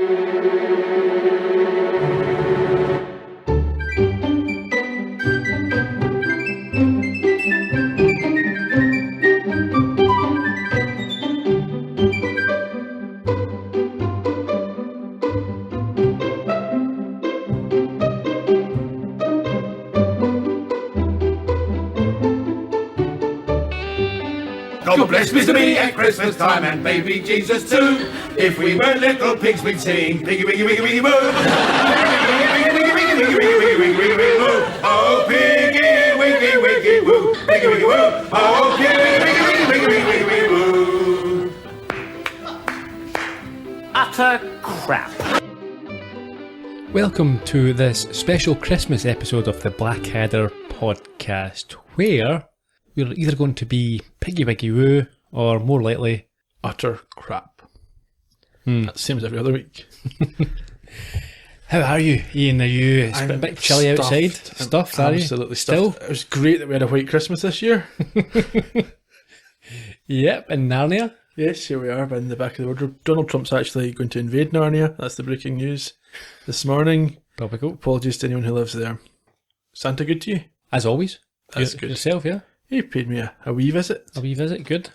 God bless Mr. B at Christmas time and baby Jesus too. If we were little pigs we'd sing piggy wiggy wiggy wiggy moo. Piggy wiggy wiggy wiggy wiggy wiggy wiggy wiggy woo. Oh piggy wiggy wiggy woo. Piggy wiggy woo. Oh piggy wiggy wiggy wiggy wiggy woo. Utter crap. Welcome to this special Christmas episode of the Blackadder podcast, where we're either going to be piggy wiggy woo or more likely utter crap. That seems every other week. How are you, Ian? Are you? It's a bit chilly outside. Stuffed, are you? Absolutely Still? stuffed. It was great that we had a white Christmas this year. Yep, in Narnia. Yes, here we are, but in the back of the wardrobe. Donald Trump's actually going to invade Narnia. That's the breaking news this morning. Topical. Apologies to anyone who lives there. Santa good to you? As always. That's good. Yourself, yeah? He paid me a wee visit. A wee visit, good.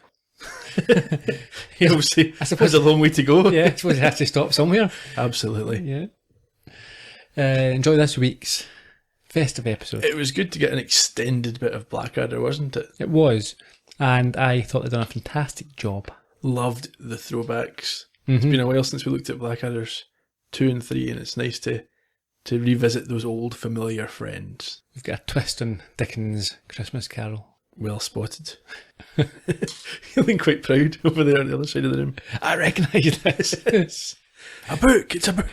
He obviously I suppose has a long way to go. Yeah, I suppose it has to stop somewhere. Absolutely. Yeah. Enjoy this week's festive episode. It was good to get an extended bit of Blackadder, wasn't it? It was, and I thought they'd done a fantastic job. Loved the throwbacks. It's been a while since we looked at Blackadders 2 and 3, and it's nice to revisit those old familiar friends. We've got a twist on Dickens' Christmas Carol. Well spotted. Feeling quite proud over there on the other side of the room. I recognise this. A book! It's a book!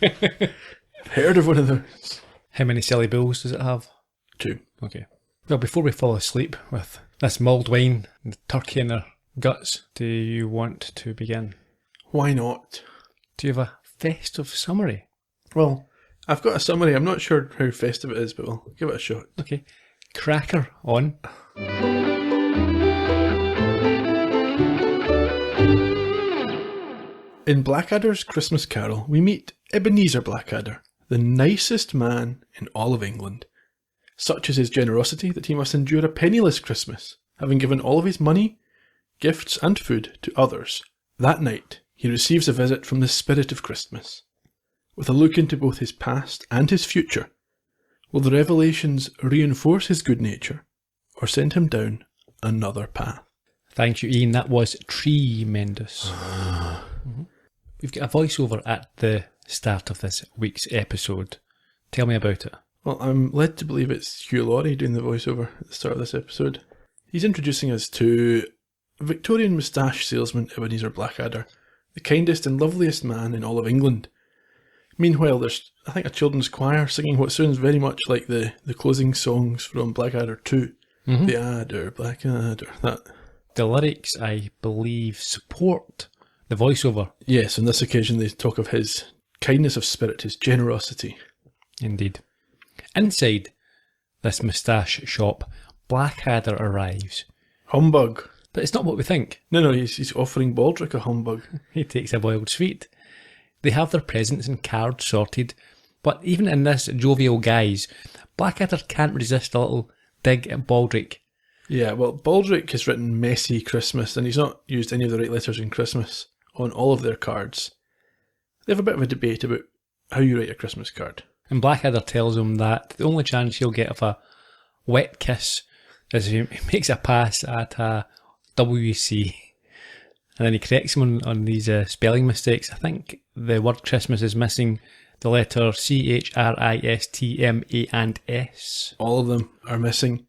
I've heard of one of those. How many silly bills does it have? 2. Okay. Well, before we fall asleep with this mulled wine and the turkey in our guts, do you want to begin? Why not? Do you have a festive summary? Well, I've got a summary. I'm not sure how festive it is, but we'll give it a shot. Okay. Cracker on. In Blackadder's Christmas Carol, we meet Ebenezer Blackadder, the nicest man in all of England. Such is his generosity that he must endure a penniless Christmas, having given all of his money, gifts and food to others. That night, he receives a visit from the spirit of Christmas. With a look into both his past and his future, will the revelations reinforce his good nature or send him down another path? Thank you, Ian. That was tremendous. We've got a voiceover at the start of this week's episode. Tell me about it. Well, I'm led to believe it's Hugh Laurie doing the voiceover at the start of this episode. He's introducing us to Victorian moustache salesman Ebenezer Blackadder, the kindest and loveliest man in all of England. Meanwhile, there's, I think, a children's choir singing what sounds very much like the closing songs from Blackadder 2. The Adder, Blackadder, that. The lyrics, I believe, support the voiceover. Yes, on this occasion they talk of his kindness of spirit, his generosity. Indeed. Inside this moustache shop, Blackadder arrives. Humbug. But it's not what we think. No, he's offering Baldric a humbug. He takes a boiled sweet. They have their presents and cards sorted, but even in this jovial guise, Blackadder can't resist a little dig at Baldric. Yeah, well, Baldric has written Messy Christmas, and he's not used any of the right letters in Christmas on all of their cards. They have a bit of a debate about how you write a Christmas card. And Blackadder tells him that the only chance he'll get of a wet kiss is if he makes a pass at a WC. And then he corrects him on these spelling mistakes. I think the word Christmas is missing the letter CHRISTMA and S. All of them are missing.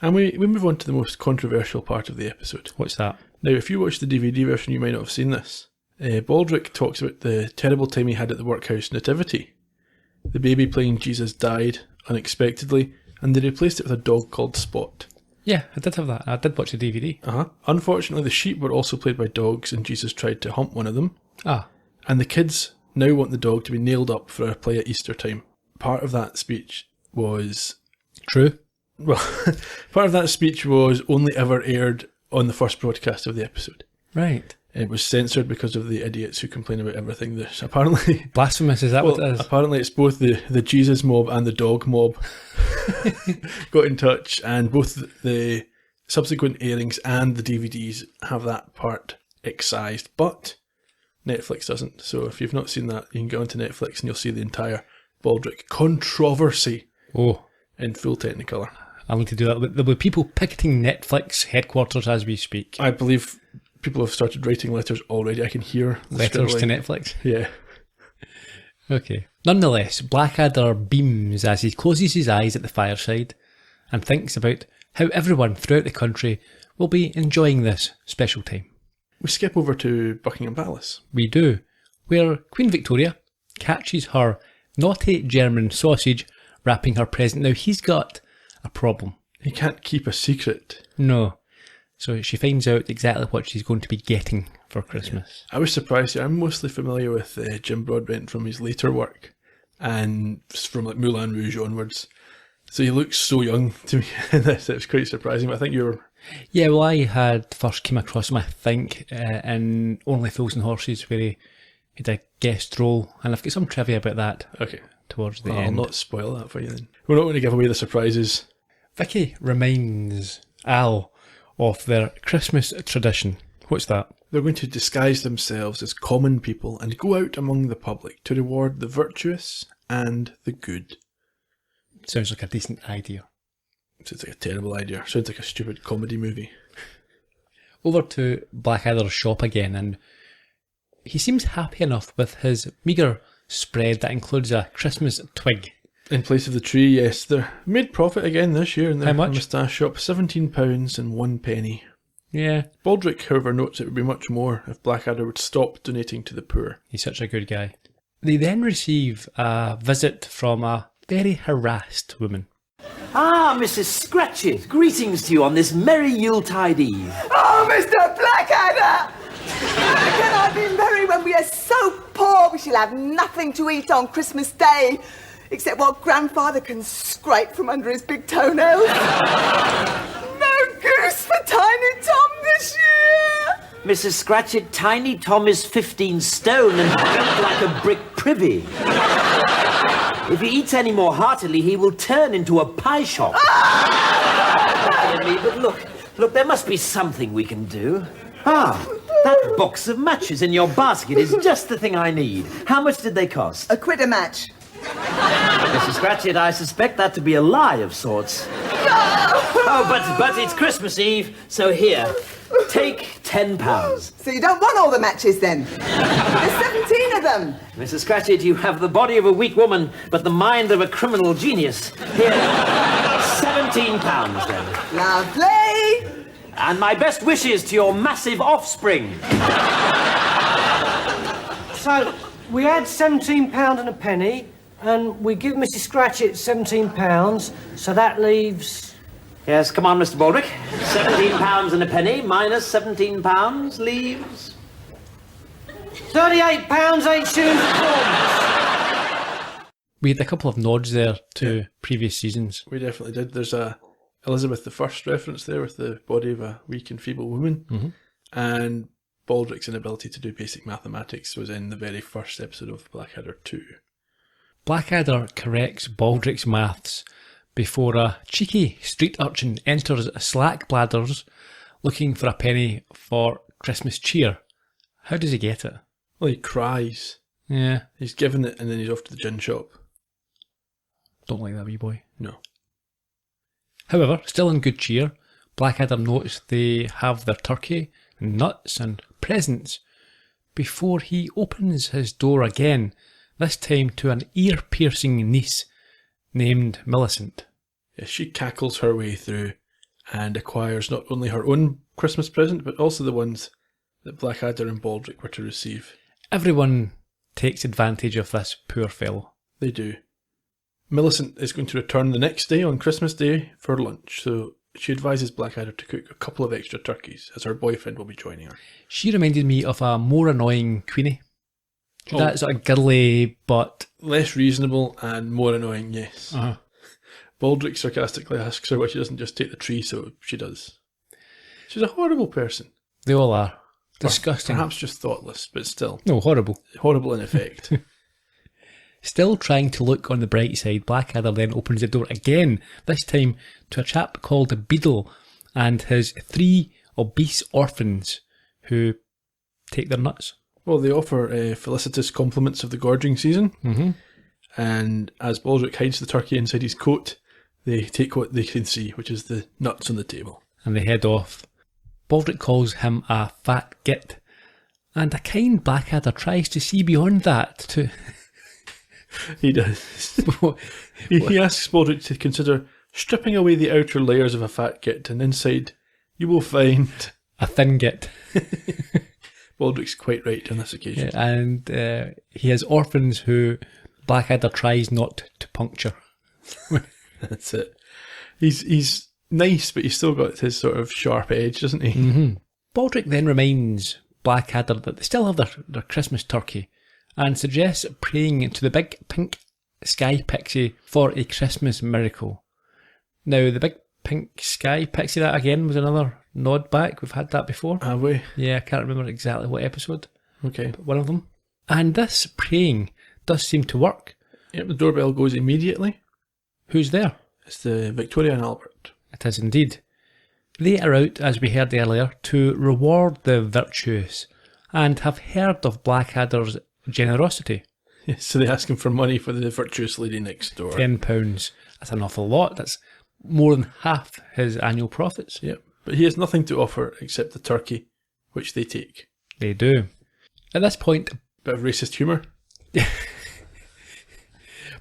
And we move on to the most controversial part of the episode. What's that? Now, if you watch the DVD version, you might not have seen this. Baldric talks about the terrible time he had at the workhouse nativity. The baby playing Jesus died unexpectedly, and they replaced it with a dog called Spot. Yeah, I did have that. I did watch the DVD. Unfortunately, the sheep were also played by dogs, and Jesus tried to hump one of them. And the kids now want the dog to be nailed up for a play at Easter time. Part of that speech was... True. Well, part of that speech was only ever aired on the first broadcast of the episode. Right. It was censored because of the idiots who complain about everything. There's apparently, Blasphemous, is that what it is? apparently it's both the Jesus mob and the dog mob got in touch, and both the subsequent airings and the DVDs have that part excised, but Netflix doesn't. So if you've not seen that, you can go onto Netflix and you'll see the entire Baldric controversy Oh, in full Technicolor. I'll need to do that. There'll be people picketing Netflix headquarters as we speak. I believe people have started writing letters already. I can hear the Letters to scribbling. Netflix. Yeah. Okay. Nonetheless, Blackadder beams as he closes his eyes at the fireside and thinks about how everyone throughout the country will be enjoying this special time. We skip over to Buckingham Palace. We do, where Queen Victoria catches her naughty German sausage wrapping her present. Now, he's got a problem. He can't keep a secret. No. So she finds out exactly what she's going to be getting for Christmas. I was surprised. I'm mostly familiar with Jim Broadbent from his later work and from like Moulin Rouge onwards. So he looks so young to me in this. It was quite surprising. But I think you were... Yeah, well, I had first came across him, I think, in Only Fools and Horses, where he did a guest role, and I've got some trivia about that Okay. towards the I'll end. not spoil that for you then. We're not going to give away the surprises. Vicky reminds Al of their Christmas tradition. What's that? They're going to disguise themselves as common people and go out among the public to reward the virtuous and the good. Sounds like a decent idea. Sounds like a terrible idea. Sounds like a stupid comedy movie. Over to Blackadder's shop again, and he seems happy enough with his meagre spread that includes a Christmas twig. In place of the tree, yes. They're made profit again this year in their How much? moustache shop. £17 and 1 penny. Yeah, Baldric, however, notes it would be much more if Blackadder would stop donating to the poor. he's such a good guy. They then receive a visit from a very harassed woman. Ah, Mrs. Scratchit, greetings to you on this merry Yuletide Eve. Oh, Mr. Blackadder! How can I be merry when we are so poor we shall have nothing to eat on Christmas Day, except what Grandfather can scrape from under his big toenails? No goose for Tiny Tom this year! Mrs. Scratchit, Tiny Tom is 15 stone and built like a brick privy. If he eats any more heartily, he will turn into a pie shop. Dear me, but look, there must be something we can do. Ah, that box of matches in your basket is just the thing I need. How much did they cost? A quid a match. Mrs. Scratchit, I suspect that to be a lie of sorts. Oh, but it's Christmas Eve, so here, take £10. So you don't want all the matches then? There's 17 of them. Mrs. Scratchit, you have the body of a weak woman, but the mind of a criminal genius. Here, £17 then. Lovely. And my best wishes to your massive offspring. So, we had £17 and a penny, and we give Mrs. Scratchit £17, so that leaves... Yes, come on, Mr. Baldric. £17 and a penny minus £17 leaves... £38, 8 shillings and 4. We had a couple of nods there to previous seasons. We definitely did. There's a Elizabeth I reference there with the body of a weak and feeble woman. Mm-hmm. And Baldric's inability to do basic mathematics was in the very first episode of Blackadder 2. Blackadder corrects Baldric's maths before a cheeky street urchin enters Slack Bladders looking for a penny for Christmas cheer. How does he get it? Well, he cries. Yeah, He's given it and then he's off to the gin shop. don't like that wee boy. No. However, still in good cheer, Blackadder notes they have their turkey, nuts and presents before he opens his door again, this time to an ear-piercing niece named Millicent. Yes, she cackles her way through and acquires not only her own Christmas present, but also the ones that Blackadder and Baldric were to receive. Everyone takes advantage of this poor fellow. They do. Millicent is going to return the next day on Christmas Day for lunch, so she advises Blackadder to cook a couple of extra turkeys, as her boyfriend will be joining her. She reminded me of a more annoying Queenie. Oh. That sort of girly, but... Less reasonable and more annoying, yes. Uh-huh. Baldric sarcastically asks her why she doesn't just take the tree, so she does. She's a horrible person. They all are. Disgusting. Perhaps just thoughtless, but still. No, horrible. Horrible in effect. Still trying to look on the bright side, Blackadder then opens the door again, this time to a chap called Beadle and his 3 obese orphans who take their nuts. Well, they offer felicitous compliments of the gorging season. Mm-hmm. And as Baldric hides the turkey inside his coat, they take what they can see, which is the nuts on the table. And they head off. Baldric calls him a fat git, and a kind Blackadder tries to see beyond that to... He does. He asks Baldric to consider stripping away the outer layers of a fat git, and inside you will find... a thin git. Baldric's quite right on this occasion. Yeah, and he has orphans who Blackadder tries not to puncture. That's it. He's nice, but he's still got his sort of sharp edge, doesn't he? Mm-hmm. Baldric then reminds Blackadder that they still have their Christmas turkey and suggests praying to the big pink sky pixie for a Christmas miracle. Now, the big pink sky pixie, that again was another nod back. We've had that before. Have we? Yeah, I can't remember exactly what episode. Okay. But one of them. And this praying does seem to work. Yep, the doorbell goes immediately. Who's there? It's the Victoria and Albert. It is indeed. They are out, as we heard earlier, to reward the virtuous and have heard of Blackadder's generosity. Yes, so they ask him for money for the virtuous lady next door. £10. That's an awful lot. That's more than half his annual profits. Yep, but he has nothing to offer except the turkey, which they take. They do. At this point, Bit of racist humour.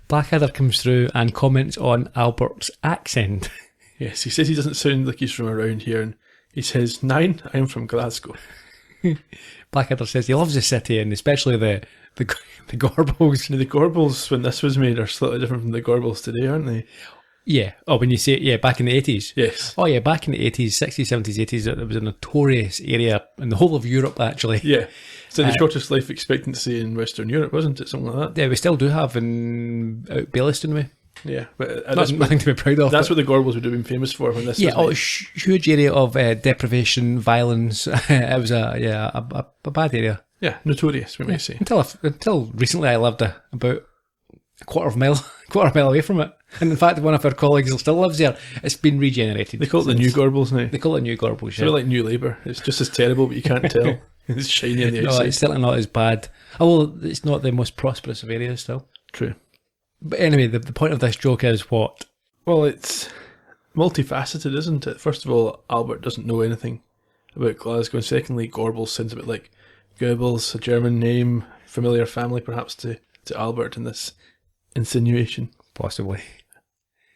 Blackadder comes through and comments on Albert's accent. Yes, he says he doesn't sound like he's from around here, and he says, 9, I'm from Glasgow. Blackadder says he loves the city and especially the Gorbals. Now, the Gorbals, when this was made, are slightly different from the Gorbals today, aren't they? Yeah. Oh, when you say, yeah, back in the 80s. Yes. Oh, yeah, back in the 80s, 60s, 70s, 80s, it was a notorious area in the whole of Europe, actually. Yeah. So the shortest life expectancy in Western Europe, wasn't it? Something like that. Yeah, we still do have in out Baillieston way. Yeah. But That's nothing to be proud of. That's what the Gorbals would have been famous for when this yeah, was made. Huge area of deprivation, violence. It was a bad area. Yeah, notorious, we might say. Until recently, I lived about a quarter of a mile away from it. And in fact, one of our colleagues still lives there. It's been regenerated. They call it the New Gorbals now. They call it New Gorbals, It's a bit like New Labour. It's just as terrible, but you can't tell. It's shiny on the No, outside. it's certainly not as bad. Oh, well, it's not the most prosperous of areas still. True. But anyway, the point of this joke is what? Well, it's multifaceted, isn't it? First of all, Albert doesn't know anything about Glasgow. And secondly, Gorbals sounds a bit like Goebbels, a German name, familiar family perhaps to Albert in this insinuation. Possibly.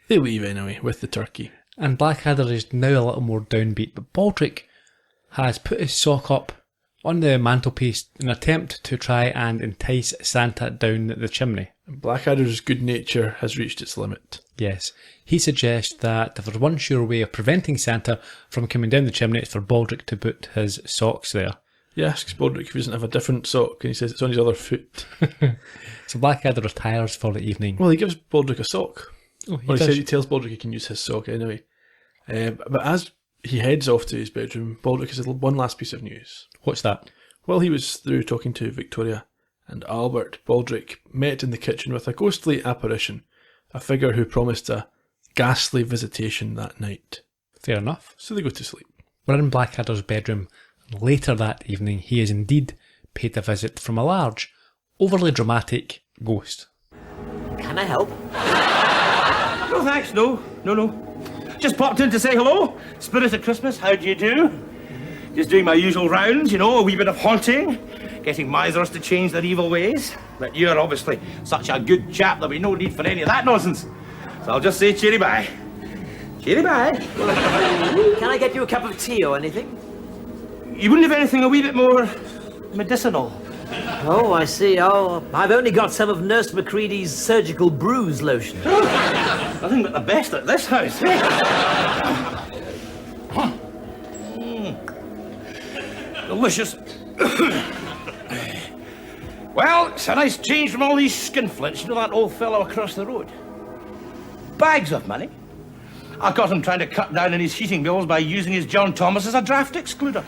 They leave anyway, with the turkey. And Blackadder is now a little more downbeat, but Baldric has put his sock up on the mantelpiece in an attempt to try and entice Santa down the chimney. Blackadder's good nature has reached its limit. Yes. He suggests that if there's one sure way of preventing Santa from coming down the chimney, it's for Baldric to put his socks there. He asks Baldric if he doesn't have a different sock, and he says it's on his other foot. So Blackadder retires for the evening. Well, he gives Baldric a sock. Oh, Or he tells Baldric he can use his sock anyway. But as he heads off to his bedroom, Baldric has one last piece of news. What's that? While he was through talking to Victoria and Albert, Baldric met in the kitchen with a ghostly apparition, a figure who promised a ghastly visitation that night. Fair enough. So they go to sleep. We're in Blackadder's bedroom. Later that evening, he is indeed paid a visit from a large, overly dramatic ghost. Can I help? No, thanks, no. Just popped in to say hello. Spirit of Christmas, how do you do? Just doing my usual rounds, a wee bit of haunting, getting misers to change their evil ways. But you're obviously such a good chap there'll be no need for any of that nonsense. So I'll just say cheery bye. Cheery bye. Can I get you a cup of tea or anything? You wouldn't have anything a wee bit more medicinal? Oh, I see. Oh, I've only got some of Nurse Macready's surgical bruise lotion. Nothing but the best at this house, Delicious. Well, it's a nice change from all these skinflints. You know that old fellow across the road? Bags of money. I caught him trying to cut down on his heating bills by using his John Thomas as a draft excluder.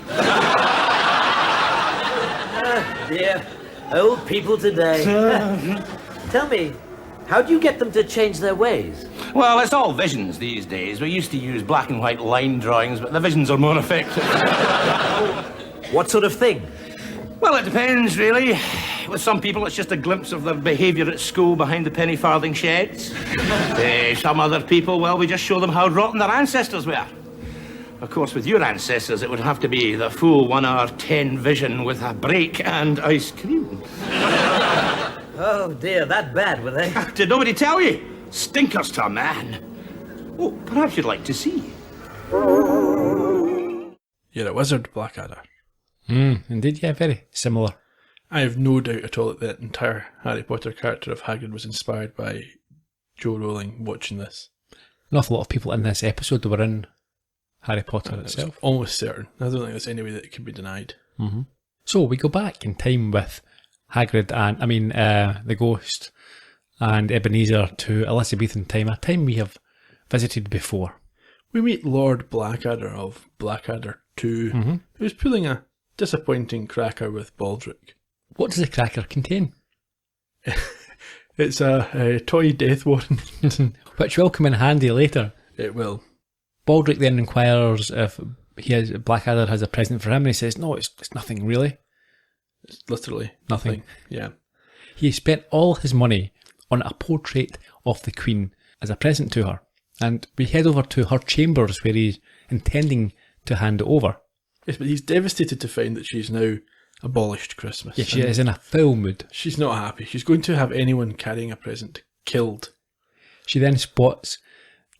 dear. Old people today. Tell me, how do you get them to change their ways? Well, it's all visions these days. We used to use black and white line drawings, but the visions are more effective. What sort of thing? Well, it depends, really. With some people, it's just a glimpse of their behaviour at school behind the penny farthing sheds. Some other people, well, we just show them how rotten their ancestors were. Of course, with your ancestors, it would have to be the full 1 hour 10 vision with a break and ice cream. Oh dear, that bad, were they? Did nobody tell you? Stinkers to a man. Oh, perhaps you'd like to see. You're a wizard, Blackadder. Indeed, yeah, very similar. I have no doubt at all that the entire Harry Potter character of Hagrid was inspired by Joe Rowling watching this. An awful lot of people in this episode were in Harry Potter It's itself. almost certain. I don't think there's any way that it can be denied. So we go back in time with Hagrid and, the ghost and Ebenezer to Elizabethan time, a time we have visited before. We meet Lord Blackadder of Blackadder 2, who's pulling a disappointing cracker with Baldric. What does the cracker contain? It's a toy death warrant. Which will come in handy later. It will. Baldric then inquires if Blackadder has a present for him, and he says, no, it's nothing really. It's literally Nothing. Yeah. He spent all his money on a portrait of the Queen as a present to her, and we head over to her chambers where he's intending to hand it over. Yes, but he's devastated to find that she's now abolished Christmas. Yeah, she is in a foul mood. She's not happy. She's going to have anyone carrying a present killed. She then spots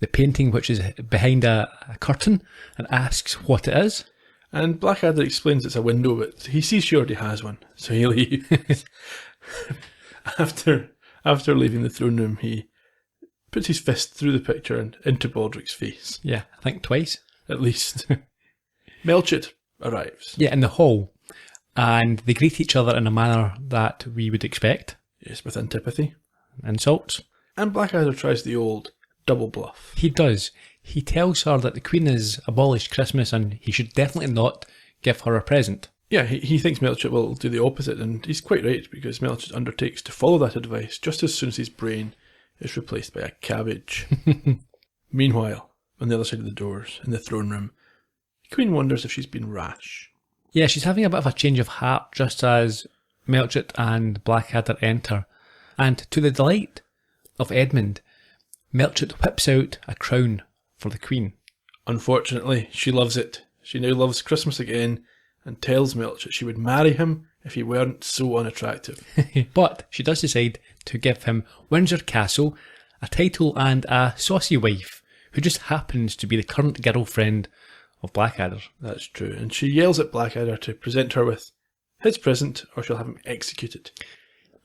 the painting which is behind a curtain and asks what it is. And Blackadder explains it's a window, but he sees she already has one, so he leaves. After leaving the throne room, he puts his fist through the picture and into Baldric's face. Yeah, I think twice. At least. Melchett arrives. Yeah, in the hall. And they greet each other in a manner that we would expect. Yes, with antipathy. Insults. And Blackadder tries the old double bluff. He does. He tells her that the Queen has abolished Christmas and he should definitely not give her a present. Yeah, he thinks Melchett will do the opposite, and he's quite right, because Melchett undertakes to follow that advice just as soon as his brain is replaced by a cabbage. Meanwhile, on the other side of the doors, in the throne room, the Queen wonders if she's been rash. Yeah, she's having a bit of a change of heart just as Melchett and Blackadder enter. And to the delight of Edmund, Melchett whips out a crown for the Queen. Unfortunately, she loves it. She now loves Christmas again, and tells Melchett she would marry him if he weren't so unattractive. But she does decide to give him Windsor Castle, a title and a saucy wife, who just happens to be the current girlfriend of Blackadder. That's true, and she yells at Blackadder to present her with his present, or she'll have him executed.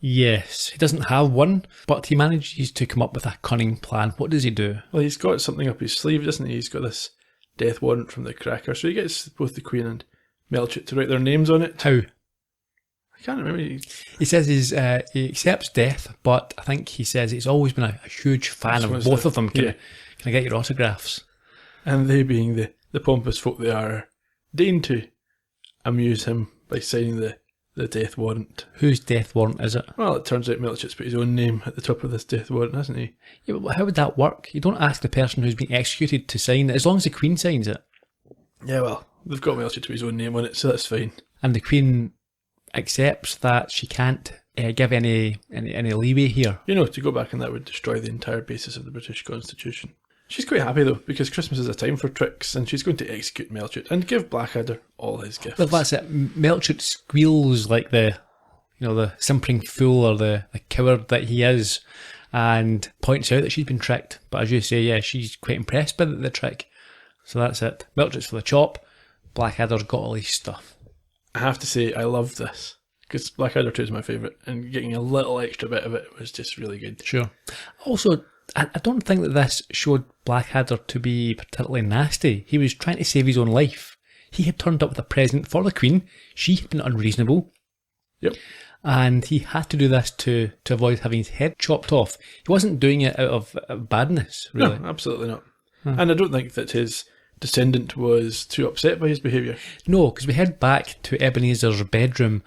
Yes, he doesn't have one, but he manages to come up with a cunning plan. What does he do? Well, he's got something up his sleeve, doesn't he? He's got this death warrant from the cracker, so he gets both the Queen and Melchett to write their names on it. How? I can't remember. He says he accepts death, but I think he says he's always been a huge fan of both of them. Can I get your autographs? And they, being the pompous folk they are, deign to amuse him by signing the death warrant. Whose death warrant is it? Well, it turns out Melchett's put his own name at the top of this death warrant, hasn't he? Yeah, but how would that work? You don't ask the person who's being executed to sign it, as long as the Queen signs it. Yeah, well, they've got Melchett to put his own name on it, so that's fine. And the Queen accepts that she can't give any leeway here. You know, to go back on that would destroy the entire basis of the British Constitution. She's quite happy though, because Christmas is a time for tricks, and she's going to execute Melchett and give Blackadder all his gifts. Well, that's it. Melchett squeals like the simpering fool or the coward that he is, and points out that she's been tricked. But as you say, yeah, she's quite impressed by the trick. So that's it. Melchett's for the chop. Blackadder's got all his stuff. I have to say, I love this, because Blackadder 2 is my favourite, and getting a little extra bit of it was just really good. Sure. Also, I don't think that this showed Blackadder to be particularly nasty. He was trying to save his own life. He had turned up with a present for the Queen. She had been unreasonable. Yep. And he had to do this to avoid having his head chopped off. He wasn't doing it out of badness, really. No, absolutely not. And I don't think that his descendant was too upset by his behaviour. No, because we head back to Ebenezer's bedroom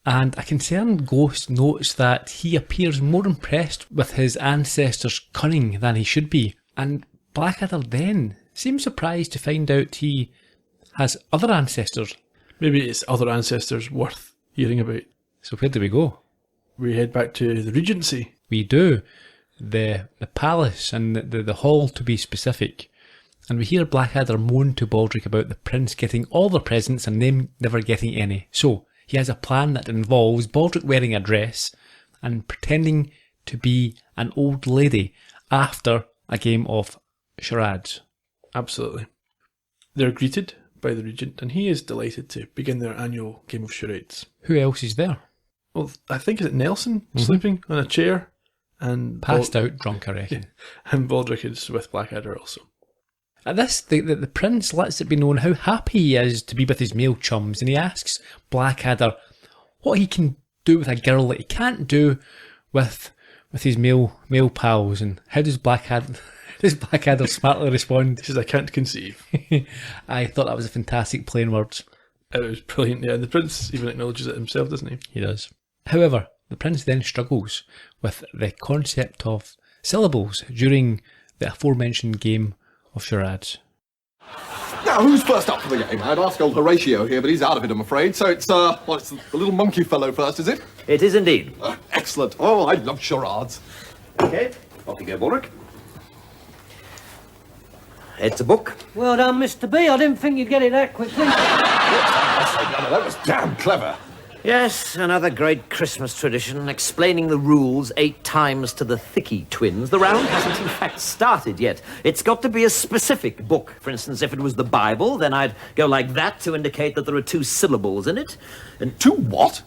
And a concerned ghost notes that he appears more impressed with his ancestors' cunning than he should be. And Blackadder then seems surprised to find out he has other ancestors. Maybe it's other ancestors worth hearing about. So where do we go? We head back to the Regency. We do. The palace and the hall, to be specific. And we hear Blackadder moan to Baldric about the prince getting all the presents and them never getting any. So he has a plan that involves Baldric wearing a dress and pretending to be an old lady after a game of charades. Absolutely. They're greeted by the Regent, and he is delighted to begin their annual game of charades. Who else is there? Well, I think is it Nelson sleeping on a chair, and Passed out drunk, I reckon. and Baldric is with Blackadder also. At this, the prince lets it be known how happy he is to be with his male chums, and he asks Blackadder what he can do with a girl that he can't do with his male pals. And how does Blackadder smartly respond? He says, "I can't conceive." I thought that was a fantastic plain words. It was brilliant. Yeah, the prince even acknowledges it himself, doesn't he? He does. However, the prince then struggles with the concept of syllables during the aforementioned game of charades. Now, who's first up for the game? I'd ask old Horatio here, but he's out of it, I'm afraid. So it's the little monkey fellow first, is it? It is indeed. Excellent. Oh, I love charades. Okay, off you go, Baldric. It's a book. Well done, Mr. B. I didn't think you'd get it that quickly. That was damn clever. Yes, another great Christmas tradition, explaining the rules 8 times to the Thicky twins. The round hasn't in fact started yet. It's got to be a specific book. For instance, if it was the Bible, then I'd go like that to indicate that there are 2 syllables in it. And 2 what?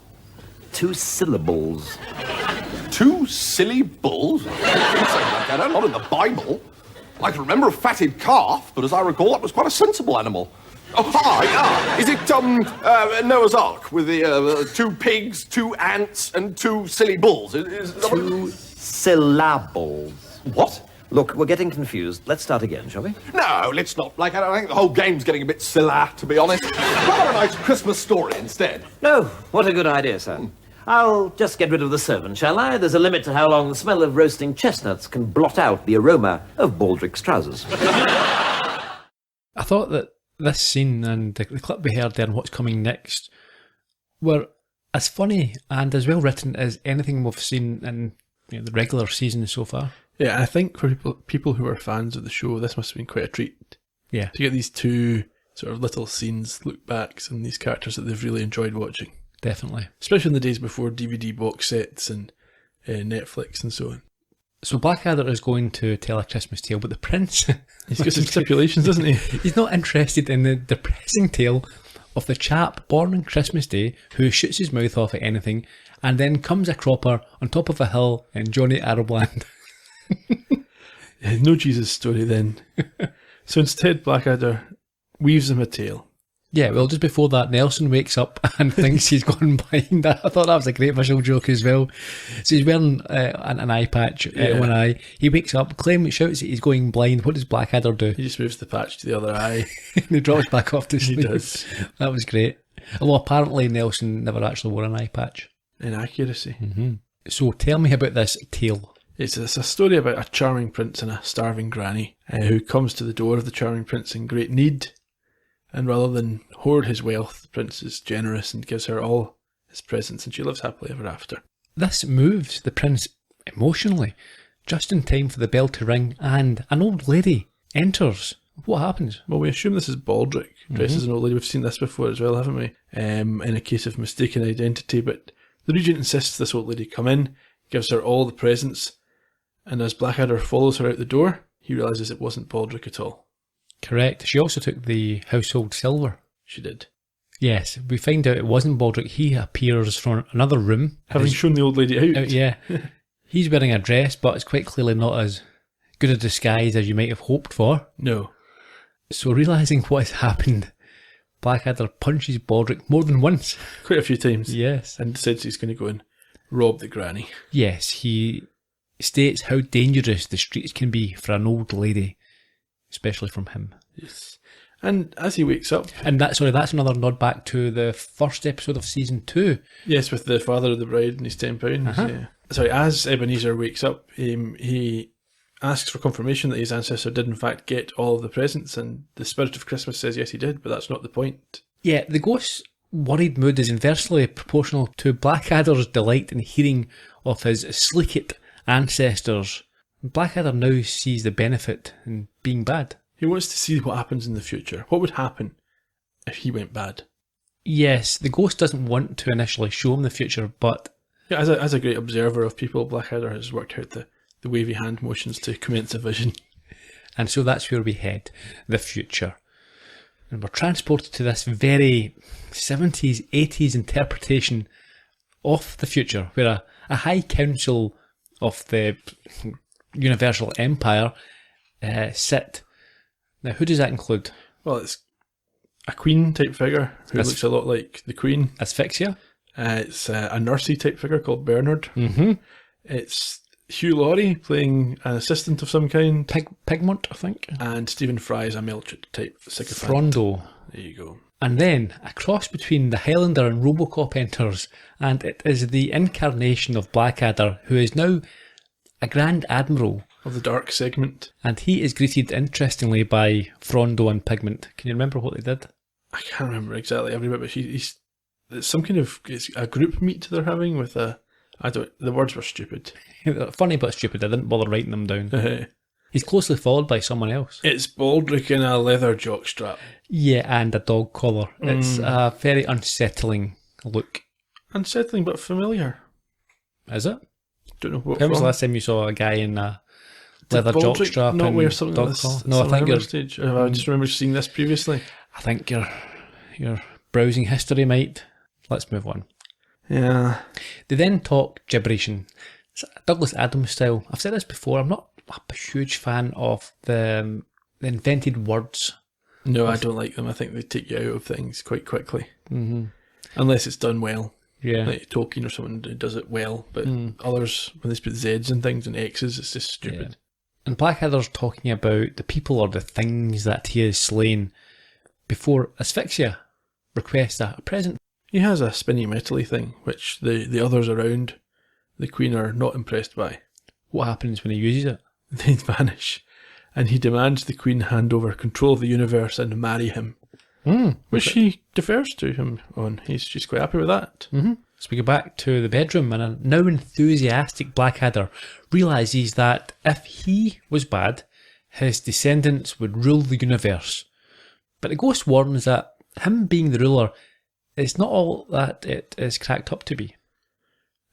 2 syllables. 2 silly bulls? I don't think so, Blackadder, not in the Bible. I can remember a fatted calf, but as I recall, that was quite a sensible animal. Oh, hi, is it, Noah's Ark, with the, 2 pigs, 2 ants, and 2 silly bulls? Is that 2 syllables. What? Look, we're getting confused. Let's start again, shall we? No, let's not. Like, I think the whole game's getting a bit silly, to be honest. How about a nice Christmas story instead? No, what a good idea, sir. I'll just get rid of the servant, shall I? There's a limit to how long the smell of roasting chestnuts can blot out the aroma of Baldric's trousers. I thought that this scene and the clip we heard there and what's coming next were as funny and as well written as anything we've seen in the regular season so far. Yeah, I think for people who are fans of the show, this must have been quite a treat. Yeah. To get these 2 sort of little scenes, look backs, and these characters that they've really enjoyed watching. Definitely. Especially in the days before DVD box sets and Netflix and so on. So Blackadder is going to tell a Christmas tale, but the prince... He's got some stipulations, doesn't he? He's not interested in the depressing tale of the chap born on Christmas Day who shoots his mouth off at anything and then comes a cropper on top of a hill in Johnny Arrowland. No Jesus story then. So instead, Blackadder weaves him a tale. Yeah, well, just before that, Nelson wakes up and thinks he's gone blind. I thought that was a great visual joke as well. So he's wearing an eye patch in one eye. He wakes up, shouts that he's going blind. What does Blackadder do? He just moves the patch to the other eye. And he drops back off to sleep. He does. That was great. Although apparently Nelson never actually wore an eye patch. Inaccuracy. Mm-hmm. So tell me about this tale. It's a story about a charming prince and a starving granny who comes to the door of the charming prince in great need. And rather than hoard his wealth, the prince is generous and gives her all his presents, and she lives happily ever after. This Moves the prince emotionally, just in time for the bell to ring, and an old lady enters. What happens? Well, we assume this is Baldric, dressed as an old lady. We've seen this before as well, haven't we? In a case of mistaken identity, but the regent insists this old lady come in, gives her all the presents, and as Blackadder follows her out the door, he realises it wasn't Baldric at all. Correct. She also took the household silver. She did. Yes, we find out it wasn't Baldric. He appears from another room. Having shown the old lady out. Yeah. He's wearing a dress, but it's quite clearly not as good a disguise as you might have hoped for. No. So realising what has happened, Blackadder punches Baldric more than once. Quite a few times. Yes. And decides he's going to go and rob the granny. Yes, he states how dangerous the streets can be for an old lady. Especially from him. Yes. And as he wakes up, And that's another nod back to the first episode of season 2. yes, with the father of the bride and his £10. Yeah. Sorry, as Ebenezer wakes up, he asks for confirmation that his ancestor did in fact get all of the presents, and the spirit of Christmas says yes he did, but that's not the point. Yeah, the ghost's worried mood is inversely proportional to Blackadder's delight in hearing of his sleekit ancestors. Blackadder now sees the benefit in being bad. He wants to see what happens in the future. What would happen if he went bad? Yes, the ghost doesn't want to initially show him the future, but Yeah, as a great observer of people, Blackadder has worked out the wavy hand motions to commence a vision. and so that's where we head, the future. And we're transported to this very 70s, 80s interpretation of the future, where a high council of the Universal Empire sit. Now, who does that include? Well, it's a queen type figure who That's- looks a lot like the queen. Asphyxia? It's a nursey type figure called Bernard. Mm-hmm. It's Hugh Laurie playing an assistant of some kind, Pigmont, I think. and Stephen Fry is a Melchett type sycophant. Frondo. There you go. And then a cross between the Highlander and Robocop enters, and it is the incarnation of Blackadder, who is now a Grand Admiral, Of the dark segment. and he is greeted interestingly by Frondo and Pigment. Can you remember what they did? I can't remember exactly every bit, but it's some kind of, it's a group meet they're having with the words were stupid. Funny but stupid, I didn't bother writing them down. He's closely followed by someone else. It's Baldric in a leather jockstrap. Yeah, and a dog collar. It's a very unsettling look. Unsettling but familiar. Is it? Don't know what When was from. the last time you saw a guy in a Did leather Baldric jockstrap not and wear something dog like this collar? at No, I some think earlier you're, stage. I just remember seeing this previously. I think your browsing history might. Let's move on. Yeah. They then talk gibberish, and it's Douglas Adams style. I've said this before, I'm not a huge fan of the invented words. No, I don't like them. I think they take you out of things quite quickly. Mm-hmm. Unless it's done well. Yeah. Like Tolkien or someone who does it well. But others, when they put Zs and things and Xs, it's just stupid. And Blackadder's talking about the people or the things that he has slain before Asphyxia requests a present. He has a spinny metally thing, which the others around the Queen are not impressed by. What happens when he uses it? They vanish, and he demands the Queen hand over control of the universe and marry him, which she defers to him on. She's quite happy with that. So we go back to the bedroom, and a now enthusiastic Blackadder realises that if he was bad, his descendants would rule the universe. But the ghost warns that him being the ruler is not all that it is cracked up to be.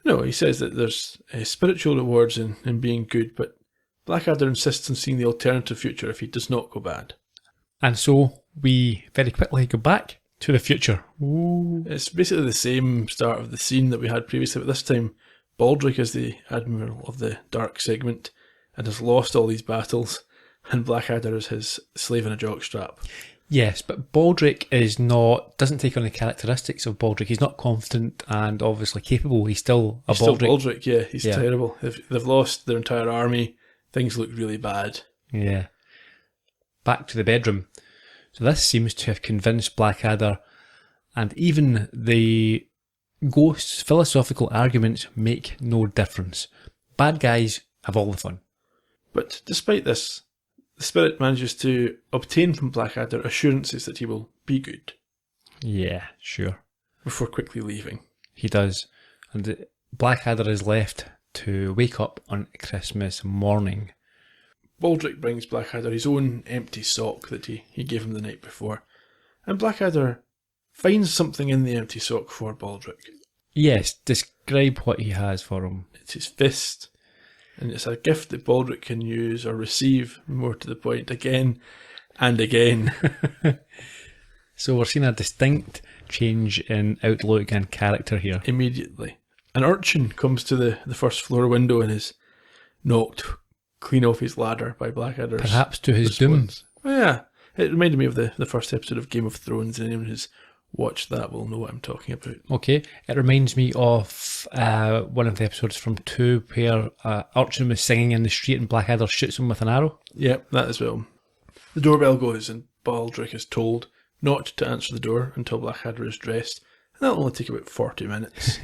No, he says that there's spiritual rewards in being good, but Blackadder insists on seeing the alternative future if he does not go bad. And so we very quickly go back to the future. Ooh. It's basically the same start of the scene that we had previously, but this time Baldric is the admiral of the dark segment and has lost all these battles, and Blackadder is his slave in a jockstrap. Yes, but Baldric doesn't take on the characteristics of Baldric. He's not confident and obviously capable. He's still a He's still Baldric. Baldric, yeah, he's terrible. They've lost their entire army. Things look really bad. Yeah. Back to the bedroom. So this seems to have convinced Blackadder, and even the ghost's philosophical arguments make no difference. Bad guys have all the fun. But despite this, the spirit manages to obtain from Blackadder assurances that he will be good Yeah, sure. before quickly leaving. He does. And Blackadder is left to wake up on Christmas morning. Baldric brings Blackadder his own empty sock that he gave him the night before, and Blackadder finds something in the empty sock for Baldric. Yes, describe what he has for him. It's his fist, and it's a gift that Baldric can use or receive, more to the point, again and again. So we're seeing a distinct change in outlook and character here. Immediately. An urchin comes to the first floor window and is knocked clean off his ladder by Blackadder's Perhaps to his doom. response. Oh, yeah. It reminded me of the first episode of Game of Thrones, and anyone who's watched that will know what I'm talking about. Okay, it reminds me of one of the episodes from 2 where Urchin was singing in the street and Blackadder shoots him with an arrow. Yep, that as well. The doorbell goes, and Baldric is told not to answer the door until Blackadder is dressed, and that'll only take about 40 minutes.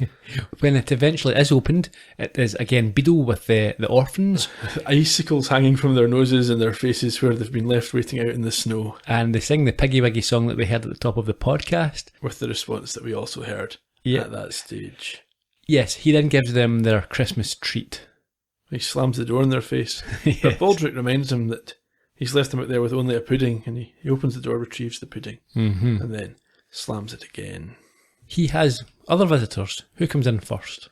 When it eventually is opened, it is again Beadle with the orphans. Icicles hanging from their noses and their faces where they've been left waiting out in the snow. And they sing the Piggy Wiggy song that we heard at the top of the podcast. With the response that we also heard Yeah. at that stage. Yes, he then gives them their Christmas treat. He slams the door in their face. Yes. But Baldric reminds him that he's left them out there with only a pudding, and he opens the door, retrieves the pudding, and then slams it again. He has other visitors. Who comes in first?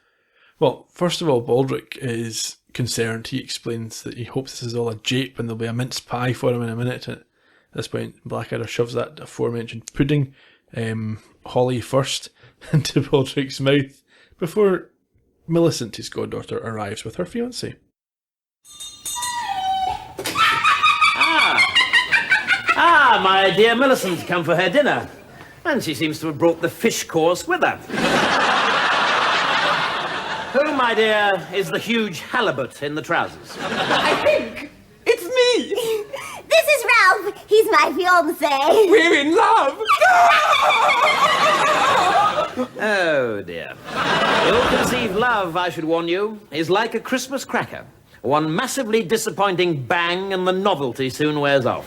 Well, first of all, Baldric is concerned. He explains that he hopes this is all a jape and there'll be a mince pie for him in a minute. At this point, Blackadder shoves that aforementioned pudding, Holly first, into Baldric's mouth before Millicent, his goddaughter, arrives with her fiancé. Ah, my dear Millicent's come for her dinner. And she seems to have brought the fish course with her. Who, my dear, is the huge halibut in the trousers? I think it's me. This is Ralph. He's my fiancé. We're in love. Oh, dear. Ill-conceived love, I should warn you, is like a Christmas cracker. One massively disappointing bang and the novelty soon wears off.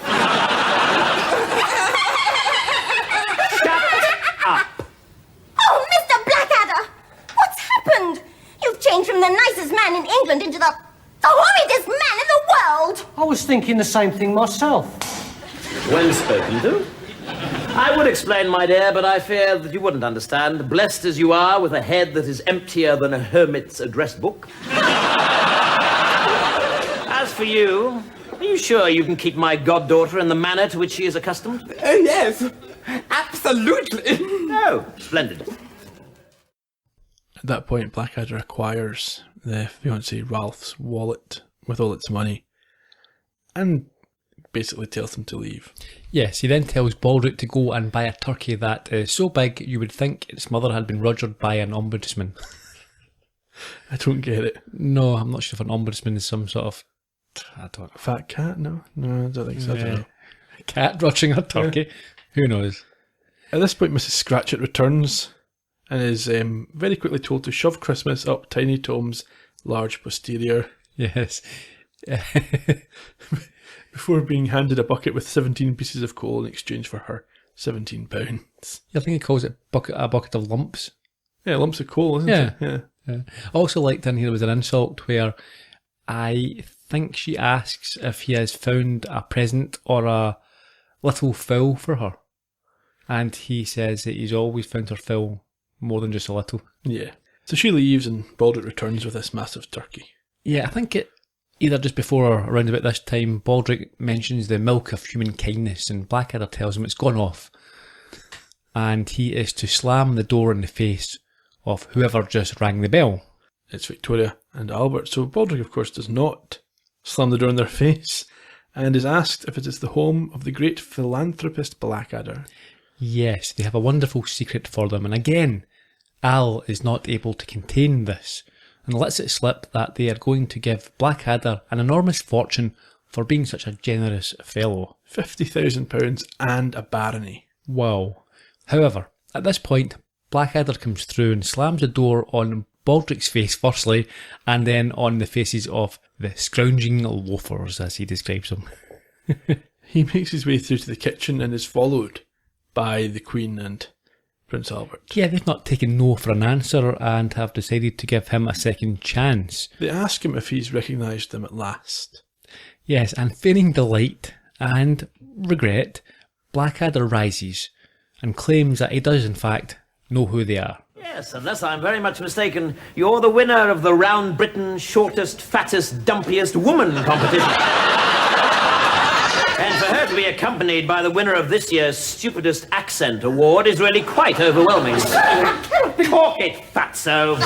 Oh, Mr. Blackadder! What's happened? You've changed from the nicest man in England into the horridest man in the world! I was thinking the same thing myself. Well spoken to. I would explain, my dear, but I fear that you wouldn't understand. Blessed as you are with a head that is emptier than a hermit's address book. As for you, are you sure you can keep my goddaughter in the manner to which she is accustomed? Yes, absolutely. Oh, splendid. At that point, Blackadder acquires the fiancé Ralph's wallet with all its money and basically tells him to leave. Yes, he then tells Baldric to go and buy a turkey that is so big you would think its mother had been rogered by an ombudsman. I don't get it. No, I'm not sure if an ombudsman is some sort of... I don't Fat cat? No, I don't think so. I don't know. cat rogering a turkey. Who knows? At this point, Mrs. Scratchit returns and is very quickly told to shove Christmas up Tiny Tom's large posterior Yes. before being handed a bucket with 17 pieces of coal in exchange for her £17. I think he calls it a bucket of lumps. Yeah, lumps of coal, isn't Yeah. it? Yeah. I also liked in here there was an insult where I think she asks if he has found a present or a little fill for her. And he says that he's always found her fill more than just a little. Yeah. So she leaves and Baldric returns with this massive turkey. Yeah, I think it either just before or around about this time, Baldric mentions the milk of human kindness and Blackadder tells him it's gone off. And he is to slam the door in the face of whoever just rang the bell. It's Victoria and Albert. So Baldric, of course, does not slam the door in their face and is asked if it is the home of the great philanthropist Blackadder. Yes, they have a wonderful secret for them. And again, Al is not able to contain this and lets it slip that they are going to give Blackadder an enormous fortune for being such a generous fellow. £50,000 and a barony. Wow. However, at this point, Blackadder comes through and slams the door on Baldric's face firstly, and then on the faces of the scrounging loafers, as he describes them. He makes his way through to the kitchen and is followed by the Queen and Prince Albert. Yeah, they've not taken no for an answer and have decided to give him a second chance. They ask him if he's recognised them at last. Yes, and feigning delight and regret, Blackadder rises and claims that he does in fact know who they are. Yes, unless I'm very much mistaken, you're the winner of the Round Britain Shortest, Fattest, Dumpiest Woman competition. And for her to be accompanied by the winner of this year's Stupidest Accent Award is really quite overwhelming. Cork it, fatso.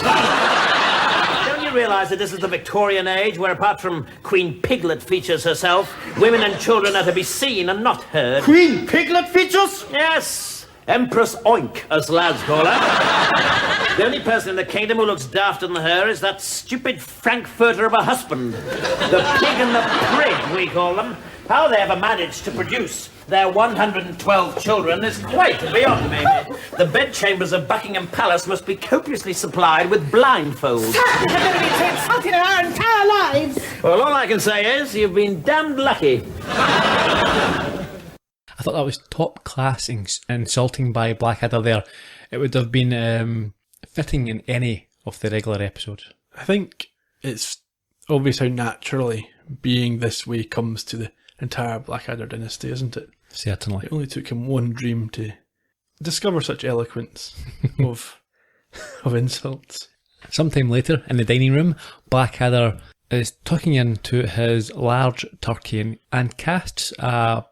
Don't you realise that this is the Victorian age, where apart from Queen Piglet features herself, women and children are to be seen and not heard? Queen Piglet features? Yes. Empress Oink, as lads call her. The only person in the kingdom who looks dafter than her is that stupid Frankfurter of a husband. The pig and the prig, we call them. How they ever managed to produce their 112 children is quite beyond me. The bedchambers of Buckingham Palace must be copiously supplied with blindfolds. Something in our entire lives. Well, all I can say is you've been damned lucky. I thought that was top class insulting by Blackadder there. It would have been fitting in any of the regular episodes. I think it's obvious how naturally being this way comes to the entire Blackadder dynasty, isn't it? Certainly. It only took him one dream to discover such eloquence of insults. Sometime later, in the dining room, Blackadder is tucking into his large turkey and casts a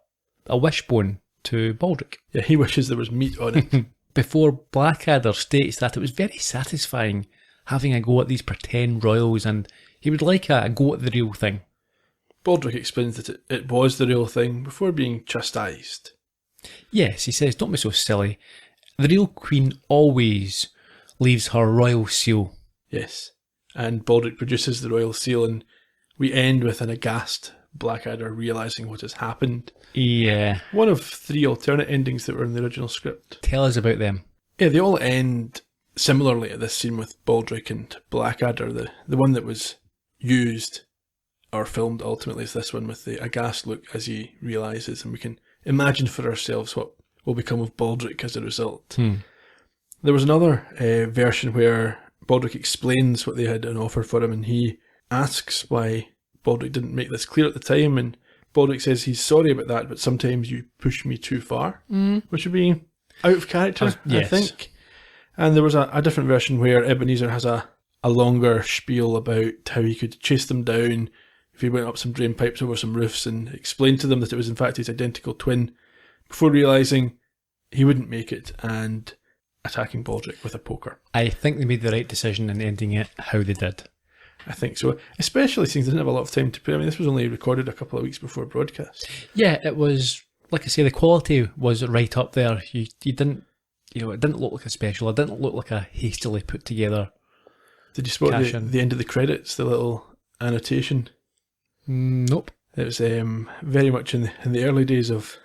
wishbone to Baldric. Yeah, he wishes there was meat on it. Before Blackadder states that it was very satisfying having a go at these pretend royals and he would like a go at the real thing. Baldric explains that it was the real thing before being chastised. Yes, he says, don't be so silly. The real queen always leaves her royal seal. Yes, and Baldric produces the royal seal and we end with an aghast Blackadder realising what has happened. Yeah. One of 3 alternate endings that were in the original script. Tell us about them. Yeah, they all end similarly at this scene with Baldric and Blackadder. The one that was used or filmed ultimately is this one with the aghast look as he realises, and we can imagine for ourselves what will become of Baldric as a result. There was another version where Baldric explains what they had on offer for him, and he asks why Baldric didn't make this clear at the time, and Baldric says he's sorry about that, but sometimes you push me too far, which would be out of character, yes. I think. And there was a different version where Ebenezer has a longer spiel about how he could chase them down if he went up some drain pipes over some roofs and explained to them that it was in fact his identical twin before realising he wouldn't make it and attacking Baldric with a poker. I think they made the right decision in ending it how they did. I think so, especially since they didn't have a lot of time to put. I mean, this was only recorded a couple of weeks before broadcast. Yeah, it was, like I say, the quality was right up there. You didn't, it didn't look like a special. It didn't look like a hastily put together. Did you spot the end of the credits, the little annotation? Nope. It was very much in the early days of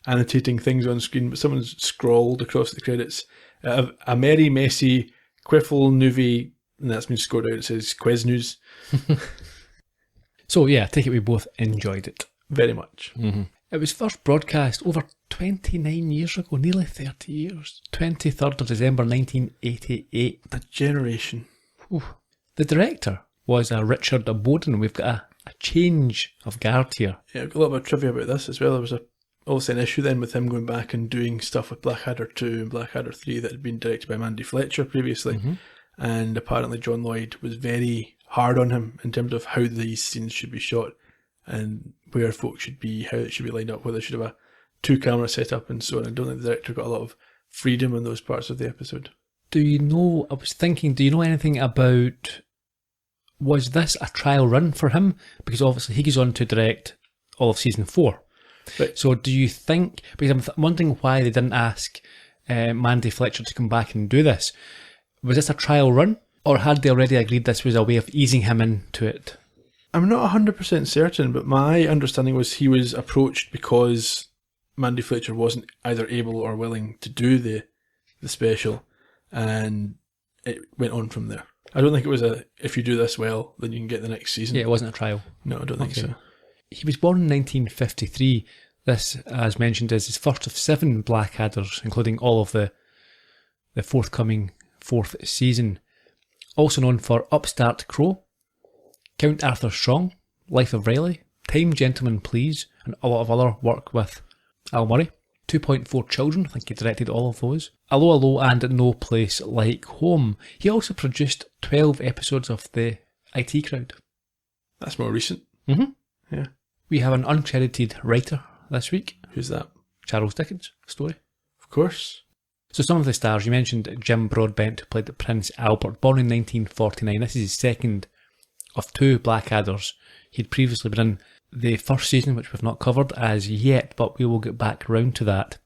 annotating things on screen, but someone's scrawled across the credits, a merry, messy, quiffle, nouvy, and that's been scored out. It says Quiz News. So yeah, I take it we both enjoyed it. Very much. Mm-hmm. It was first broadcast over 29 years ago, nearly 30 years. 23rd of December 1988. A generation. Ooh. The director was Richard Bowden. We've got a change of guard here. Yeah, I've got a little bit of trivia about this as well. There was obviously an issue then with him going back and doing stuff with Blackadder 2 and Blackadder 3 that had been directed by Mandy Fletcher previously. Mm-hmm. And apparently John Lloyd was very hard on him in terms of how these scenes should be shot and where folks should be, how it should be lined up, whether they should have a 2-camera setup and so on. I don't think the director got a lot of freedom in those parts of the episode. Do you know anything about, was this a trial run for him? Because obviously he goes on to direct all of season 4. Right. So do you think, because I'm wondering why they didn't ask Mandy Fletcher to come back and do this. Was this a trial run, or had they already agreed this was a way of easing him into it? I'm not 100% certain, but my understanding was he was approached because Mandy Fletcher wasn't either able or willing to do the special, and it went on from there. I don't think it was if you do this well, then you can get the next season. Yeah, it wasn't a trial. No, I don't think so. He was born in 1953. This, as mentioned, is his first of 7 Blackadders, including all of the forthcoming 4th season. Also known for Upstart Crow, Count Arthur Strong, Life of Riley, Time Gentlemen Please, and a lot of other work with Al Murray. 2.4 Children, I think he directed all of those. Allo Allo and No Place Like Home. He also produced 12 episodes of the IT Crowd. That's more recent. Mm-hmm. Yeah. We have an uncredited writer this week. Who's that? Charles Dickens story. Of course. So some of the stars, you mentioned Jim Broadbent, who played Prince Albert, born in 1949. This is his second of 2 Blackadders. He'd previously been in the first season, which we've not covered as yet, but we will get back round to that.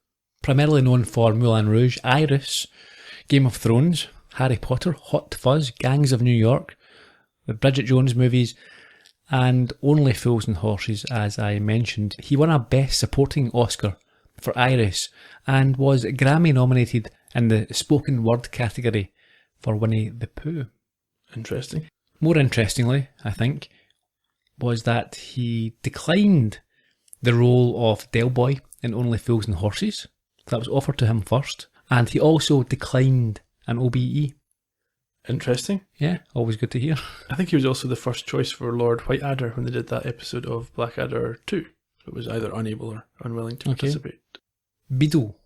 Primarily known for Moulin Rouge, Iris, Game of Thrones, Harry Potter, Hot Fuzz, Gangs of New York, the Bridget Jones movies, and Only Fools and Horses, as I mentioned. He won a Best Supporting Oscar for Iris and was Grammy nominated in the Spoken Word category for Winnie the Pooh. Interesting. More interestingly, I think, was that he declined the role of Del Boy in Only Fools and Horses. That was offered to him first. And he also declined an OBE. Interesting. Yeah, always good to hear. I think he was also the first choice for Lord Whiteadder when they did that episode of Blackadder 2. It was either unable or unwilling to participate. Beadle,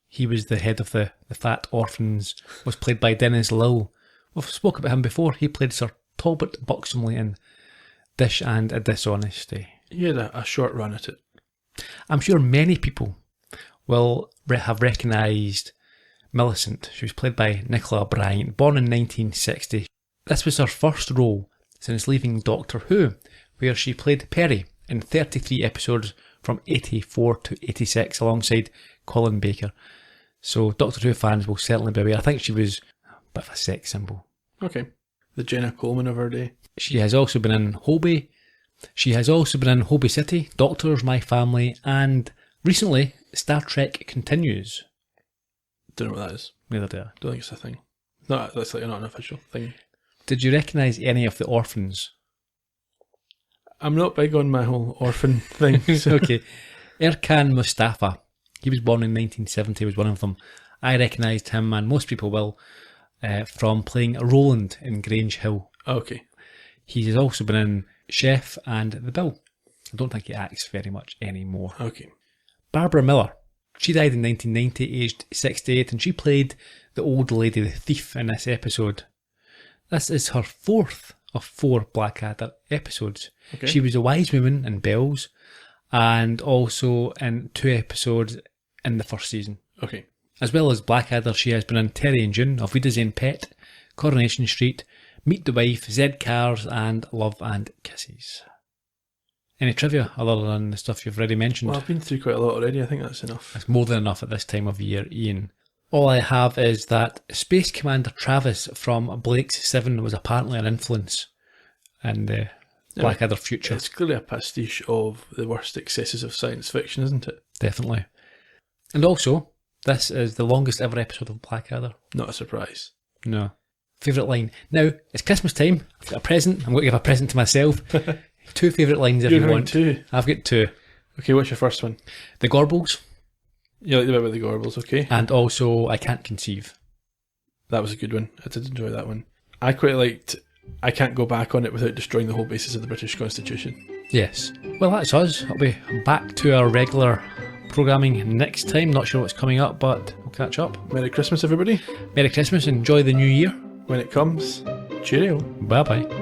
he was the head of the Fat Orphans, was played by Dennis Lill. We've spoke about him before. He played Sir Talbot Buxomley in Dish and a Dishonesty. He had a short run at it. I'm sure many people will have recognised Millicent. She was played by Nicola Bryant, born in 1960. This was her first role since leaving Doctor Who, where she played Perry in 33 episodes from 84 to 86 alongside Colin Baker. So Doctor Who fans will certainly be aware. I think she was a bit of a sex symbol. Okay. The Jenna Coleman of her day. She has also been in Hobie. She has also been in Hobie City, Doctors, My Family, and recently Star Trek Continues. Don't know what that is. Neither do I. Don't think it's a thing. No, that's like not an official thing. Did you recognise any of the orphans? I'm not big on my whole orphan thing. So. Okay. Erkan Mustafa. He was born in 1970, was one of them. I recognised him, and most people will, from playing Roland in Grange Hill. Okay. He has also been in Chef and The Bill. I don't think he acts very much anymore. Okay. Barbara Miller. She died in 1990, aged 68, and she played the old lady, the thief, in this episode. This is her fourth of 4 Blackadder episodes. Okay. She was a wise woman in Bells, and also in 2 episodes in the first season. Okay. As well as Blackadder, she has been in Terry and June, Auf Wiedersehen Pet, Coronation Street, Meet the Wife, Zed Cars, and Love and Kisses. Any trivia other than the stuff you've already mentioned? Well, I've been through quite a lot already. I think that's enough. That's more than enough at this time of year, Ian. All I have is that Space Commander Travis from Blake's 7 was apparently an influence in the Blackadder future. It's clearly a pastiche of the worst excesses of science fiction, isn't it? Definitely. And also, this is the longest ever episode of Blackadder. Not a surprise. No. Favourite line. Now, it's Christmas time. I've got a present. I'm going to give a present to myself. 2 favourite lines if you want. 2? I've got 2. Okay, what's your first one? The Gorbles. You like the bit with the Gorbles, okay. And also, I Can't Conceive. That was a good one. I did enjoy that one. I quite liked I Can't Go Back on It Without Destroying the Whole Basis of the British Constitution. Yes. Well, that's us. I'll be back to our regular programming next time. Not sure what's coming up, but we'll catch up. Merry Christmas, everybody. Merry Christmas. Enjoy the new year. When it comes, cheerio. Bye-bye.